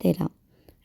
13।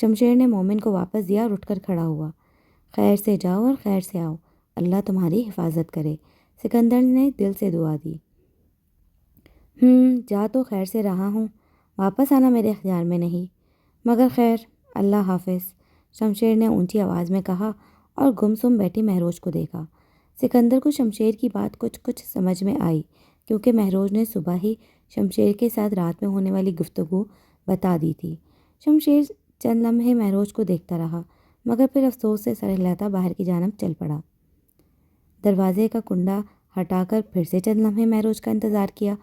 شمشیر نے مومن کو واپس دیا اور اٹھ کر کھڑا ہوا۔ خیر سے جاؤ اور خیر سے آؤ، اللہ تمہاری حفاظت کرے، سکندر نے دل سے دعا دی۔ جا تو خیر سے رہا ہوں، واپس آنا میرے اختیار میں نہیں، مگر خیر، اللہ حافظ، شمشیر نے اونچی آواز میں کہا اور گمسم بیٹھی مہروز کو دیکھا۔ سکندر کو شمشیر کی بات کچھ سمجھ میں آئی، کیونکہ مہروز نے صبح ہی شمشیر کے ساتھ رات میں ہونے والی گفتگو بتا دی تھی۔ شمشیر چند لمحے مہروز کو دیکھتا رہا، مگر پھر افسوس سے سر ہلاتا باہر کی جانب چل پڑا۔ دروازے کا کنڈا ہٹا کر پھر سے چند لمحے مہروز کا انتظار کیا،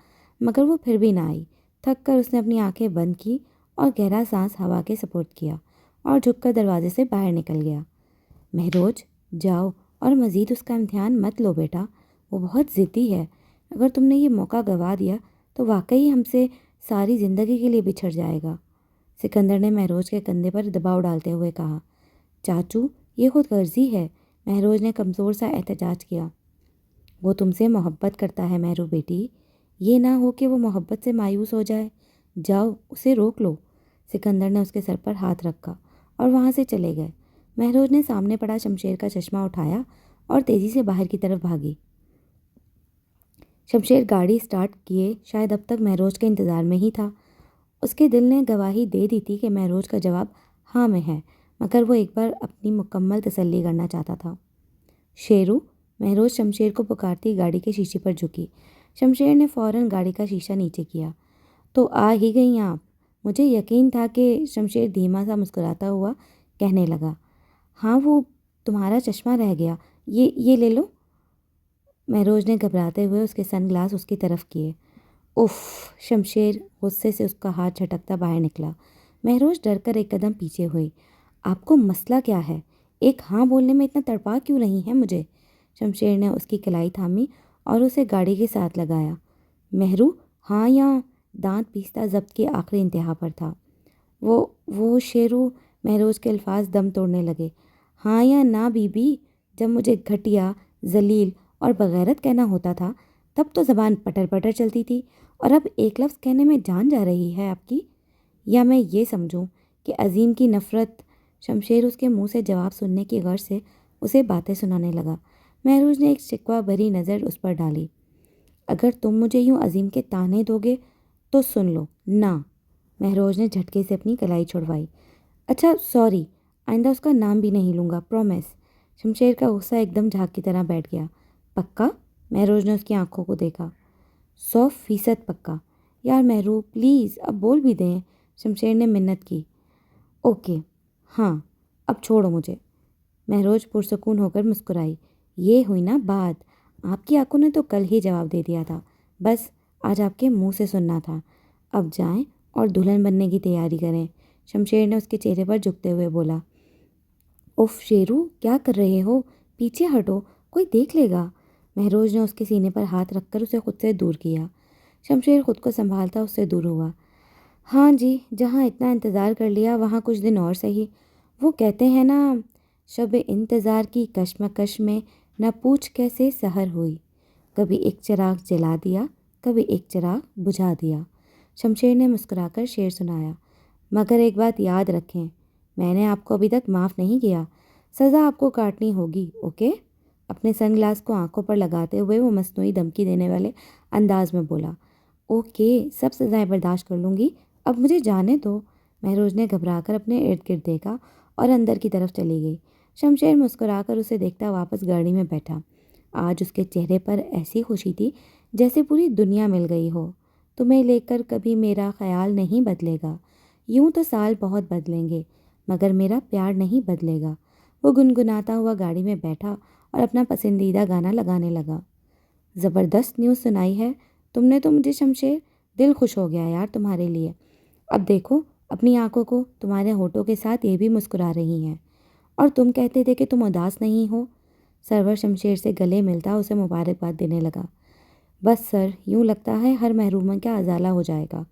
مگر وہ پھر بھی نہ آئی۔ تھک کر اس نے اپنی آنکھیں بند کی اور گہرا سانس ہوا کے سپرد کیا اور جھک کر دروازے سے باہر نکل گیا۔ مہروز، جاؤ اور مزید اس کا امتحان مت لو بیٹا، وہ بہت ضدی ہے، اگر تم نے یہ موقع گنوا دیا تو واقعی ہم سے ساری زندگی کے لیے بچھڑ جائے گا۔ سکندر نے مہروز کے کندھے پر دباؤ ڈالتے ہوئے کہا۔ چاچو، یہ خود غرضی ہے، مہروز نے کمزور سا احتجاج کیا۔ وہ تم سے محبت کرتا ہے مہرو بیٹی، یہ نہ ہو کہ وہ محبت سے مایوس ہو جائے، جاؤ اسے روک لو۔ سکندر نے اس کے سر پر ہاتھ رکھا اور وہاں سے چلے گئے۔ مہروز نے سامنے پڑا شمشیر کا چشمہ اٹھایا اور تیزی سے باہر کی طرف بھاگی۔ شمشیر گاڑی سٹارٹ کیے شاید اب تک مہروز کے انتظار میں ہی تھا۔ اس کے دل نے گواہی دے دی تھی کہ مہروز کا جواب ہاں میں ہے، مگر وہ ایک بار اپنی مکمل تسلی کرنا چاہتا تھا۔ شیرو، مہروز شمشیر کو پکارتی گاڑی کے شیشے پر جھکی۔ شمشیر نے فوراً گاڑی کا شیشہ نیچے کیا۔ تو آ ہی گئیں آپ، مجھے یقین تھا کہ شمشیر دھیما سا مسکراتا ہوا کہنے لگا۔ ہاں، وہ تمہارا چشمہ رہ گیا، یہ لے لو۔ مہروز نے گھبراتے ہوئے اس کے سن گلاس اس کی طرف کیے۔ اف، شمشیر غصے سے اس کا ہاتھ جھٹکتا باہر نکلا۔ مہروز ڈر کر ایک قدم پیچھے ہوئی۔ آپ کو مسئلہ کیا ہے؟ ایک ہاں بولنے میں اتنا تڑپا کیوں رہی ہیں مجھے؟ شمشیر نے اس کی کلائی تھامی اور اسے گاڑی کے ساتھ لگایا۔ مہرو، ہاں یا دانت پیستا ضبط کی آخری انتہا پر تھا۔ وہ شیرو، مہروز کے الفاظ دم توڑنے لگے۔ ہاں یا نہ بی بی، جب مجھے گھٹیا، ذلیل اور بغیرت کہنا ہوتا تھا تب تو زبان پٹر پٹر چلتی تھی، اور اب ایک لفظ کہنے میں جان جا رہی ہے آپ کی؟ یا میں یہ سمجھوں کہ عظیم کی نفرت؟ شمشیر اس کے منہ سے جواب سننے کی غرض سے اسے باتیں سنانے لگا۔ مہروز نے ایک شکوہ بھری نظر اس پر ڈالی۔ اگر تم مجھے یوں عظیم کے طعنے دو گے تو سن لو، نہ۔ مہروز نے جھٹکے سے اپنی کلائی چھڑوائی۔ اچھا سوری، آئندہ اس کا نام بھی نہیں لوں گا، پرومس۔ شمشیر کا غصہ ایک دم جھاگ کی طرح بیٹھ گیا۔ پکا؟ مہروز نے اس کی آنکھوں کو دیکھا۔ 100% پکا۔ یار مہرو پلیز اب بول بھی دیں، شمشیر نے منت کی۔ اوکے، ہاں، اب چھوڑو مجھے۔ مہروز پرسکون ہو کر مسکرائی۔ یہ ہوئی نا بات، آپ کی آنکھوں نے تو کل ہی جواب دے دیا تھا، بس آج آپ کے منہ سے سننا تھا۔ اب جائیں اور دلہن بننے کی تیاری کریں، شمشیر نے اس کے چہرے پر جھکتے ہوئے بولا۔ اف شیرو، کیا کر رہے ہو؟ پیچھے ہٹو، کوئی دیکھ لے گا۔ مہروز نے اس کے سینے پر ہاتھ رکھ کر اسے خود سے دور کیا۔ شمشیر خود کو سنبھالتا اس سے دور ہوا۔ ہاں جی، جہاں اتنا انتظار کر لیا وہاں کچھ دن اور سہی۔ وہ کہتے ہیں نا، شب انتظار کی کشمکش میں نہ پوچھ کیسے سحر ہوئی، کبھی ایک چراغ جلا دیا، کبھی ایک چراغ بجھا دیا۔ شمشیر نے مسکرا کر شعر سنایا۔ مگر ایک بات یاد رکھیں، میں نے آپ کو ابھی تک معاف نہیں کیا، سزا آپ کو کاٹنی ہوگی، اوکے؟ اپنے سن گلاس کو آنکھوں پر لگاتے ہوئے وہ مصنوعی دھمکی دینے والے انداز میں بولا۔ اوکے، سب سزائیں برداشت کر لوں گی، اب مجھے جانے دو۔ مہروز نے گھبرا کر اپنے ارد گرد دیکھا اور اندر کی طرف چلی گئی۔ شمشیر مسکرا کر اسے دیکھتا واپس گاڑی میں بیٹھا۔ آج اس کے چہرے پر ایسی خوشی تھی جیسے پوری دنیا مل گئی ہو۔ تمہیں لے کر کبھی میرا خیال نہیں بدلے گا، یوں تو سال بہت بدلیں گے مگر میرا پیار نہیں بدلے گا۔ وہ گنگناتا ہوا گاڑی میں بیٹھا اور اپنا پسندیدہ گانا لگانے لگا۔ زبردست نیوز سنائی ہے تم نے تو مجھے شمشیر، دل خوش ہو گیا یار تمہارے لیے۔ اب دیکھو اپنی آنکھوں کو، تمہارے ہونٹوں کے ساتھ یہ بھی مسکرا رہی ہیں، اور تم کہتے تھے کہ تم اداس نہیں ہو۔ سرور شمشیر سے گلے ملتا اسے مبارکباد دینے لگا۔ بس سر، یوں لگتا ہے ہر محروم کا ازالہ ہو جائے گا۔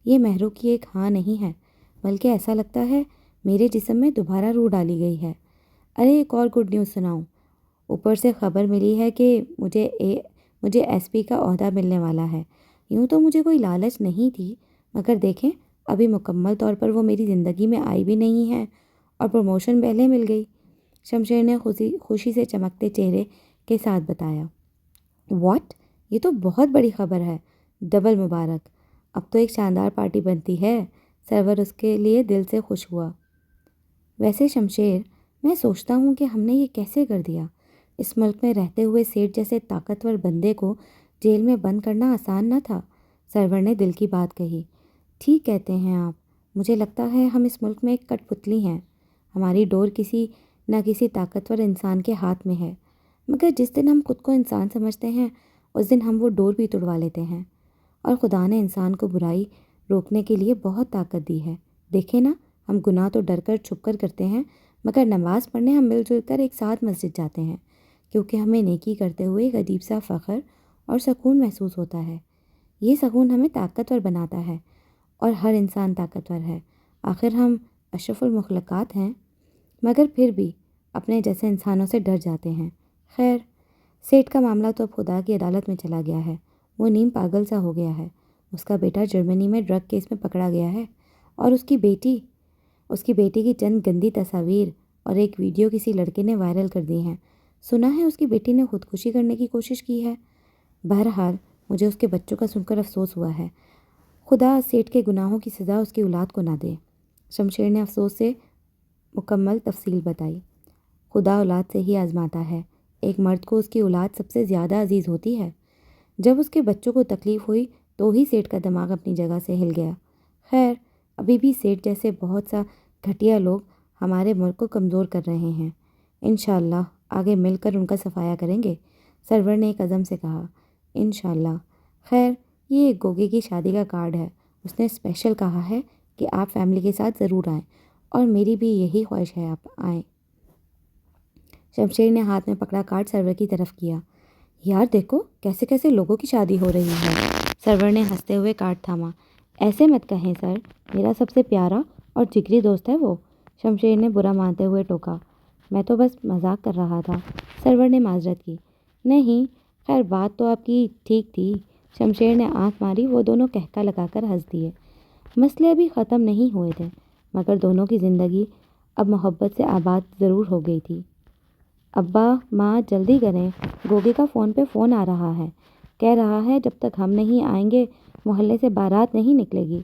یہ مہرو کی ایک ہاں نہیں ہے، بلکہ ایسا لگتا ہے میرے جسم میں دوبارہ روح ڈالی گئی ہے۔ ارے ایک اور گڈ نیوز سناؤں، اوپر سے خبر ملی ہے کہ مجھے ایس پی کا عہدہ ملنے والا ہے۔ یوں تو مجھے کوئی لالچ نہیں تھی، مگر دیکھیں ابھی مکمل طور پر وہ میری زندگی میں آئی بھی نہیں ہے اور پروموشن پہلے مل گئی۔ شمشیر نے خوشی سے چمکتے چہرے کے ساتھ بتایا۔ واٹ؟ یہ تو بہت بڑی خبر ہے، ڈبل مبارک۔ اب تو ایک شاندار پارٹی بنتی ہے۔ سرور اس کے لیے دل سے خوش ہوا۔ ویسے شمشیر، میں سوچتا ہوں کہ ہم نے یہ کیسے کر دیا؟ اس ملک میں رہتے ہوئے سیٹھ جیسے طاقتور بندے کو جیل میں بند کرنا آسان نہ تھا۔ سرور نے دل کی بات کہی۔ ٹھیک کہتے ہیں آپ، مجھے لگتا ہے ہم اس ملک میں ایک کٹ پتلی ہیں۔ ہماری ڈور کسی نہ کسی طاقتور انسان کے ہاتھ میں ہے، مگر جس دن ہم خود کو انسان سمجھتے ہیں اس دن ہم وہ ڈور بھی توڑوا لیتے ہیں۔ اور خدا نے انسان کو برائی روکنے کے لیے بہت طاقت دی ہے۔ دیکھیں نا، ہم گناہ تو ڈر کر چھپ کر کرتے ہیں، مگر نماز پڑھنے ہم مل جل کر ایک ساتھ مسجد جاتے ہیں، کیونکہ ہمیں نیکی کرتے ہوئے ایک عجیب سا فخر اور سکون محسوس ہوتا ہے۔ یہ سکون ہمیں طاقتور بناتا ہے، اور ہر انسان طاقتور ہے۔ آخر ہم اشرف المخلوقات ہیں، مگر پھر بھی اپنے جیسے انسانوں سے ڈر جاتے ہیں۔ خیر، سیٹھ کا معاملہ تو اب خدا کی عدالت میں چلا گیا ہے۔ وہ نیم پاگل سا ہو گیا ہے۔ اس کا بیٹا جرمنی میں ڈرگ کیس میں پکڑا گیا ہے، اور اس کی بیٹی کی چند گندی تصاویر اور ایک ویڈیو کسی لڑکے نے وائرل کر دی ہیں۔ سنا ہے اس کی بیٹی نے خودکشی کرنے کی کوشش کی ہے۔ بہرحال مجھے اس کے بچوں کا سن کر افسوس ہوا ہے۔ خدا سیٹھ کے گناہوں کی سزا اس کی اولاد کو نہ دے۔ شمشیر نے افسوس سے مکمل تفصیل بتائی۔ خدا اولاد سے ہی آزماتا ہے۔ ایک مرد کو اس کی اولاد سب سے زیادہ عزیز ہوتی ہے۔ جب اس کے بچوں کو تکلیف ہوئی تو ہی سیٹھ کا دماغ اپنی جگہ سے ہل گیا۔ خیر، ابھی بھی سیٹھ جیسے بہت سا گھٹیا لوگ ہمارے ملک کو کمزور کر رہے ہیں۔ انشاءاللہ آگے مل کر ان کا صفایا کریں گے، سرور نے ایک عزم سے کہا۔ انشاءاللہ۔ خیر، یہ ایک گوگے کی شادی کا کارڈ ہے۔ اس نے اسپیشل کہا ہے کہ آپ فیملی کے ساتھ ضرور آئیں، اور میری بھی یہی خواہش ہے آپ آئیں۔ شمشیر نے ہاتھ میں پکڑا کارڈ سرور کی طرف کیا۔ یار دیکھو کیسے کیسے لوگوں کی شادی ہو رہی ہے۔ سرور نے ہنستے ہوئے کارڈ تھاما۔ ایسے مت کہیں سر، میرا سب سے پیارا اور جگری دوست ہے وہ، شمشیر نے برا مانتے ہوئے ٹوکا۔ میں تو بس مذاق کر رہا تھا، سرور نے معذرت کی۔ نہیں، خیر بات تو آپ کی ٹھیک تھی، شمشیر نے آنکھ ماری۔ وہ دونوں کہکا لگا کر ہنس دیے۔ مسئلے ابھی ختم نہیں ہوئے تھے، مگر دونوں کی زندگی اب محبت سے آباد ضرور ہو گئی تھی۔ ابا ماں جلدی کریں، گوگے کا فون پہ فون آ رہا ہے، کہہ رہا ہے جب تک ہم نہیں آئیں گے محلے سے بارات نہیں نکلے گی۔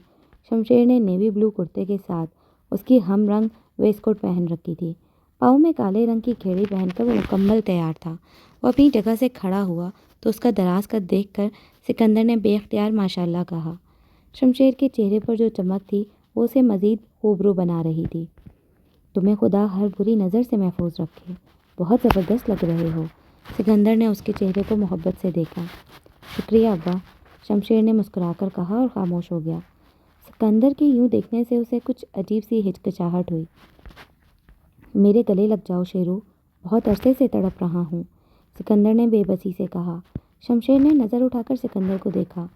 شمشیر نے نیوی بلو کرتے کے ساتھ اس کی ہم رنگ ویسٹ کوٹ پہن رکھی تھی۔ پاؤں میں کالے رنگ کی کھیڑی پہن کر وہ مکمل تیار تھا۔ وہ اپنی جگہ سے کھڑا ہوا تو اس کا دراز قد دیکھ کر سکندر نے بے اختیار ماشاءاللہ کہا۔ شمشیر کے چہرے پر جو چمک تھی وہ اسے مزید خوبرو بنا رہی تھی۔ تمہیں خدا ہر بری نظر سے محفوظ رکھے، بہت زبردست لگ رہے ہو، سکندر نے اس کے چہرے کو محبت سے دیکھا۔ شکریہ ابا، شمشیر نے مسکرا کر کہا اور خاموش ہو گیا۔ سکندر کے یوں دیکھنے سے اسے کچھ عجیب سی ہچکچاہٹ ہوئی۔ میرے گلے لگ جاؤ شیرو، بہت عرصے سے تڑپ رہا ہوں، سکندر نے بے بسی سے کہا۔ شمشیر نے نظر اٹھا کر سکندر کو دیکھا۔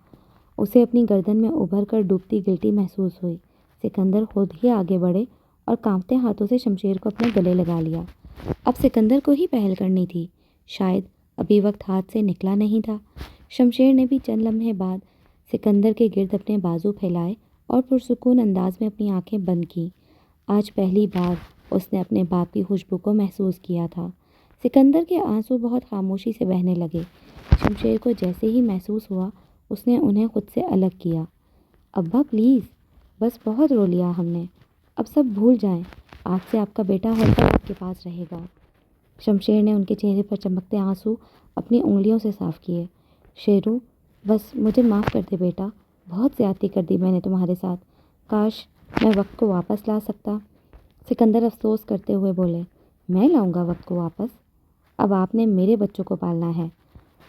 اسے اپنی گردن میں ابھر کر ڈوبتی گلٹی محسوس ہوئی۔ سکندر خود ہی آگے بڑھے اور کانپتے ہاتھوں سے شمشیر کو اپنے گلے لگا لیا۔ اب سکندر کو ہی پہل کرنی تھی، شاید ابھی وقت ہاتھ سے نکلا نہیں تھا۔ شمشیر نے بھی چند لمحے بعد سکندر کے گرد اپنے بازو پھیلائے اور پرسکون انداز میں اپنی آنکھیں بند کیں۔ آج پہلی بار اس نے اپنے باپ کی خوشبو کو محسوس کیا تھا۔ سکندر کے آنسو بہت خاموشی سے بہنے لگے۔ شمشیر کو جیسے ہی محسوس ہوا اس نے انہیں خود سے الگ کیا۔ ابا پلیز، بس بہت رو لیا ہم نے، اب سب بھول جائیں، آج سے آپ کا بیٹا ہر وقت آپ کے پاس رہے گا۔ شمشیر نے ان کے چہرے پر چمکتے آنسو اپنی انگلیوں سے صاف کیے۔ شیرو، بس مجھے معاف کر دے بیٹا، بہت زیادتی کر دی میں نے تمہارے ساتھ، کاش میں وقت کو واپس لا سکتا۔ سکندر افسوس کرتے ہوئے بولے، میں لاؤں گا وقت کو واپس؟ اب آپ نے میرے بچوں کو پالنا ہے،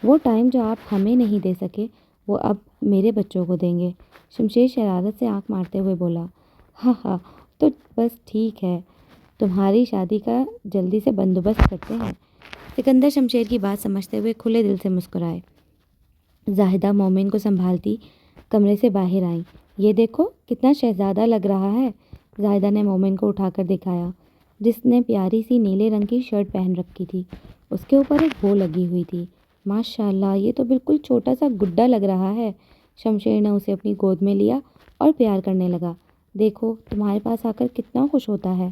وہ ٹائم جو آپ ہمیں نہیں دے سکے وہ اب میرے بچوں کو دیں گے۔ شمشیر شرارت سے آنکھ مارتے ہوئے بولا۔ ہاں ہاں، تو بس ٹھیک ہے، تمہاری شادی کا جلدی سے بندوبست کرتے ہیں۔ سکندر شمشیر کی بات سمجھتے ہوئے کھلے دل سے مسکرائے۔ زاہدہ مومن کو سنبھالتی کمرے سے باہر آئیں۔ یہ دیکھو کتنا شہزادہ لگ رہا ہے، زاہدہ نے مومن کو اٹھا کر دکھایا، جس نے پیاری سی نیلے رنگ کی شرٹ پہن رکھی تھی۔ اس کے اوپر ایک بو لگی ہوئی تھی۔ ماشاءاللہ، یہ تو بالکل چھوٹا سا گڈا لگ رہا ہے۔ شمشیر نے اسے اپنی گود میں لیا اور پیار کرنے لگا۔ دیکھو تمہارے پاس آ کر کتنا خوش ہوتا ہے۔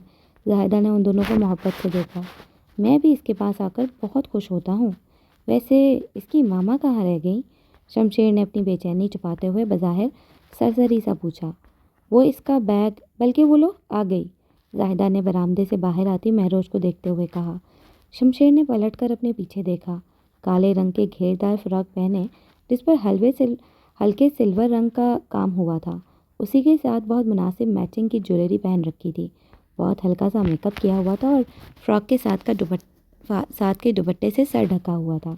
زاہدہ نے ان دونوں کو محبت سے دیکھا۔ میں بھی اس کے پاس آ کر بہت خوش ہوتا ہوں۔ ویسے اس کی ماما کہاں رہ گئیں؟ شمشیر نے اپنی بے چینی چھپاتے ہوئے بظاہر سرسری سا پوچھا۔ وہ اس کا بیگ، بلکہ وہ لو آ گئی، زاہدہ نے برآمدے سے باہر آتی مہروز کو دیکھتے ہوئے کہا۔ شمشیر نے پلٹ کر اپنے پیچھے دیکھا۔ کالے رنگ کے گھیردار فراک پہنے جس پر ہلکے سلور رنگ کا کام ہوا تھا، اسی کے ساتھ بہت مناسب میچنگ کی جویلری پہن رکھی تھی۔ بہت ہلکا سا میک اپ کیا ہوا تھا اور فراک کے ساتھ کے دوپٹے سے سر ڈھکا ہوا تھا۔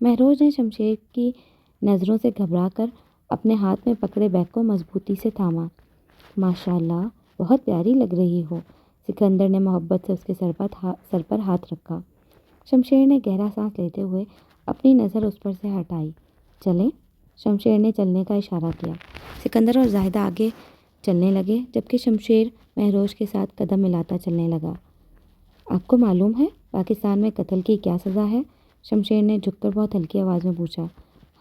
مہروز نے شمشیر کی نظروں سے گھبرا کر اپنے ہاتھ میں پکڑے بیگ کو مضبوطی سے تھاما۔ ماشاءاللہ، بہت پیاری لگ رہی ہو، سکندر نے محبت سے اس کے سر پر ہاتھ رکھا۔ شمشیر نے گہرا سانس لیتے ہوئے اپنی نظر اس پر سے ہٹائی۔ چلیں؟ شمشیر نے چلنے کا اشارہ کیا۔ سکندر اور زاہدہ آگے چلنے لگے جبکہ شمشیر مہروز کے ساتھ قدم ملاتا چلنے لگا۔ آپ کو معلوم ہے پاکستان میں قتل کی کیا سزا ہے؟ شمشیر نے جھک کر بہت ہلکی آواز میں پوچھا۔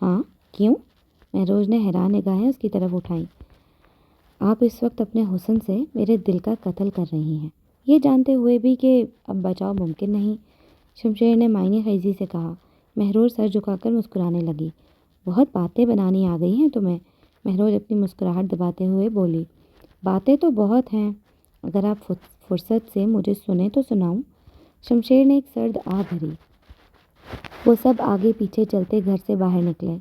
ہاں، کیوں؟ مہروز نے حیران نگاہیں اس کی طرف اٹھائیں۔ آپ اس وقت اپنے حسن سے میرے دل کا قتل کر رہی ہیں، یہ جانتے ہوئے بھی کہ اب بچاؤ ممکن نہیں، شمشیر نے معنی خیزی سے کہا۔ مہروز سر جھکا کر مسکرانے لگی۔ بہت باتیں بنانی آ گئی ہیں تمہیں، مہروز اپنی مسکراہٹ دباتے ہوئے بولی۔ باتیں تو بہت ہیں، اگر آپ فرصت سے مجھے سنیں تو سناؤں؟ شمشیر نے ایک سرد آہ بھری۔ وہ سب آگے پیچھے چلتے گھر سے باہر نکلے۔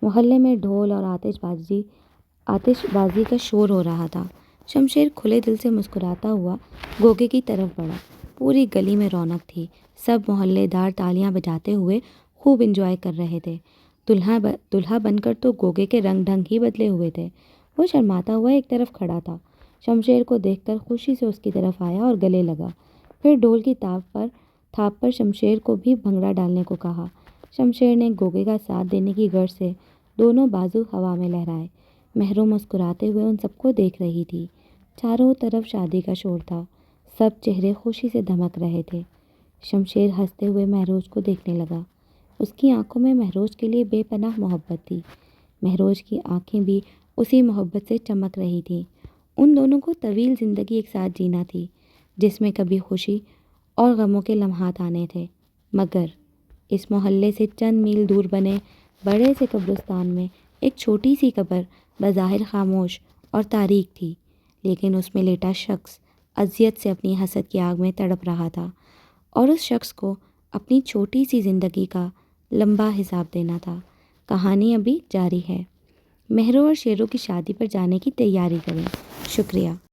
محلے میں ڈھول اور آتش بازی کا شور ہو رہا تھا۔ شمشیر کھلے دل سے مسکراتا ہوا گوگے کی طرف بڑھا۔ پوری گلی میں رونق تھی، سب محلے دار تالیاں بجاتے ہوئے خوب انجوائے کر رہے تھے۔ دلہا بن کر تو گوگے کے رنگ ڈھنگ ہی بدلے ہوئے تھے۔ وہ شرماتا ہوا ایک طرف کھڑا تھا، شمشیر کو دیکھ کر خوشی سے اس کی طرف آیا اور گلے لگا، پھر ڈھول کی تھاپ پر شمشیر کو بھی بھنگڑا ڈالنے کو کہا۔ شمشیر نے گوگے کا ساتھ دینے کی غرض سے دونوں بازو ہوا میں لہرائے۔ مہرو مسکراتے ہوئے ان سب کو دیکھ رہی تھی۔ چاروں طرف شادی کا شور تھا، سب چہرے خوشی سے دمک رہے تھے۔ شمشیر ہنستے ہوئے مہروز کو دیکھنے لگا۔ اس کی آنکھوں میں مہروز کے لیے بے پناہ محبت تھی۔ مہروز کی آنکھیں بھی اسی محبت سے چمک رہی تھیں۔ ان دونوں کو طویل زندگی ایک ساتھ جینا تھی، جس میں کبھی خوشی اور غموں کے لمحات آنے تھے۔ مگر اس محلے سے چند میل دور بنے بڑے سے قبرستان میں ایک چھوٹی سی قبر بظاہر خاموش اور تاریک تھی، لیکن اس میں لیٹا شخص اذیت سے اپنی حسد کی آگ میں تڑپ رہا تھا، اور اس شخص کو اپنی چھوٹی سی زندگی کا لمبا حساب دینا تھا۔ کہانی ابھی جاری ہے۔ مہرو اور شیرو کی شادی پر جانے کی تیاری کریں۔ شکریہ۔